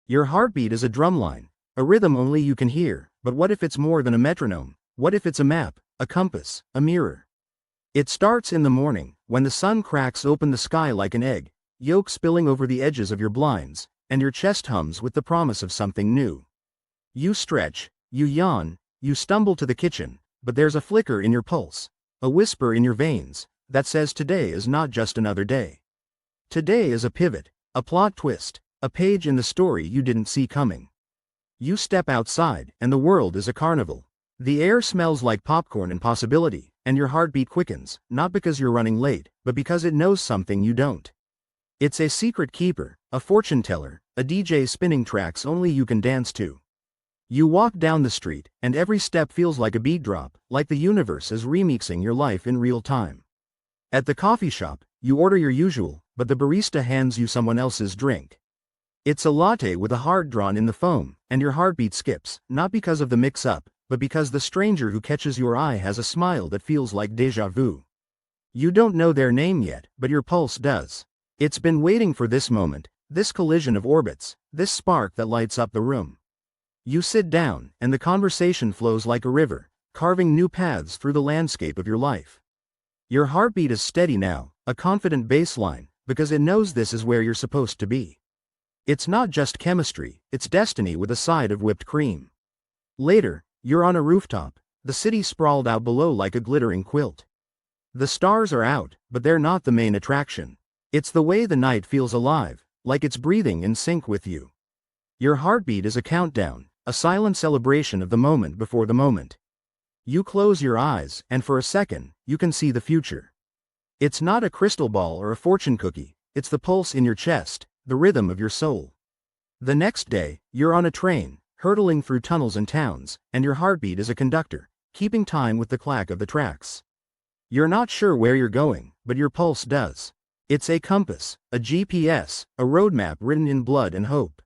Your heartbeat is a drumline, a rhythm only you can hear, but what if it's more than a metronome? What if it's a map, a compass, a mirror? It starts in the morning, when the sun cracks open the sky like an egg, yolk spilling over the edges of your blinds, and your chest hums with the promise of something new. You stretch, you yawn, you stumble to the kitchen, but there's a flicker in your pulse, a whisper in your veins, that says today is not just another day. Today is a pivot, a plot twist, a page in the story you didn't see coming. You step outside, and the world is a carnival. The air smells like popcorn and possibility, and your heartbeat quickens, not because you're running late, but because it knows something you don't. It's a secret keeper, a fortune teller, a DJ spinning tracks only you can dance to. You walk down the street, and every step feels like a beat drop, like the universe is remixing your life in real time. At the coffee shop, you order your usual, but the barista hands you someone else's drink. It's a latte with a heart drawn in the foam, and your heartbeat skips, not because of the mix-up, but because the stranger who catches your eye has a smile that feels like déjà vu. You don't know their name yet, but your pulse does. It's been waiting for this moment, this collision of orbits, this spark that lights up the room. You sit down, and the conversation flows like a river, carving new paths through the landscape of your life. Your heartbeat is steady now, a confident baseline, because it knows this is where you're supposed to be. It's not just chemistry, it's destiny with a side of whipped cream. Later, you're on a rooftop, the city sprawled out below like a glittering quilt. The stars are out, but they're not the main attraction. It's the way the night feels alive, like it's breathing in sync with you. Your heartbeat is a countdown, a silent celebration of the moment before the moment. You close your eyes, and for a second, you can see the future. It's not a crystal ball or a fortune cookie, it's the pulse in your chest, the rhythm of your soul. The next day, you're on a train, hurtling through tunnels and towns, and your heartbeat is a conductor, keeping time with the clack of the tracks. You're not sure where you're going, but your pulse does. It's a compass, a GPS, a roadmap written in blood and hope.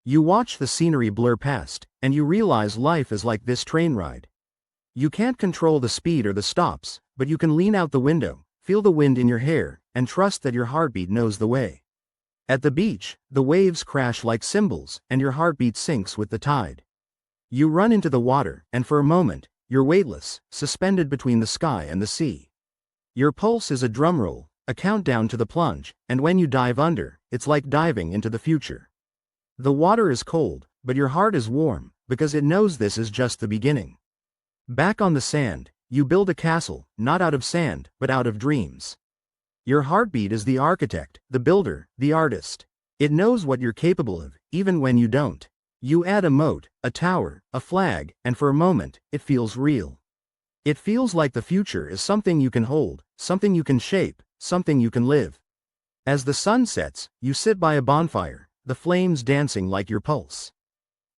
You watch the scenery blur past, and you realize life is like this train ride. You can't control the speed or the stops, but you can lean out the window, feel the wind in your hair, and trust that your heartbeat knows the way. At the beach, the waves crash like cymbals, and your heartbeat sinks with the tide. You run into the water, and for a moment, you're weightless, suspended between the sky and the sea. Your pulse is a drum roll, a countdown to the plunge, and when you dive under, it's like diving into the future. The water is cold, but your heart is warm, because it knows this is just the beginning. Back on the sand, you build a castle, not out of sand, but out of dreams. Your heartbeat is the architect, the builder, the artist. It knows what you're capable of, even when you don't. You add a moat, a tower, a flag, and for a moment, it feels real. It feels like the future is something you can hold, something you can shape, something you can live. As the sun sets, you sit by a bonfire, the flames dancing like your pulse.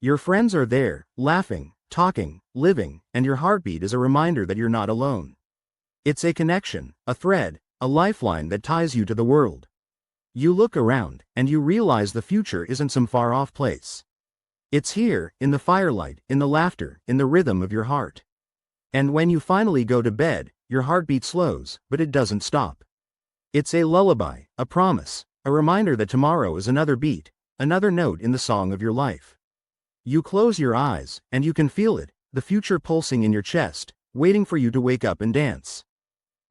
Your friends are there, laughing, talking, living, and your heartbeat is a reminder that you're not alone. It's a connection, a thread, a lifeline that ties you to the world. You look around, and you realize the future isn't some far-off place. It's here, in the firelight, in the laughter, in the rhythm of your heart. And when you finally go to bed, your heartbeat slows, but it doesn't stop. It's a lullaby, a promise, a reminder that tomorrow is another beat, another note in the song of your life. You close your eyes, and you can feel it, the future pulsing in your chest, waiting for you to wake up and dance.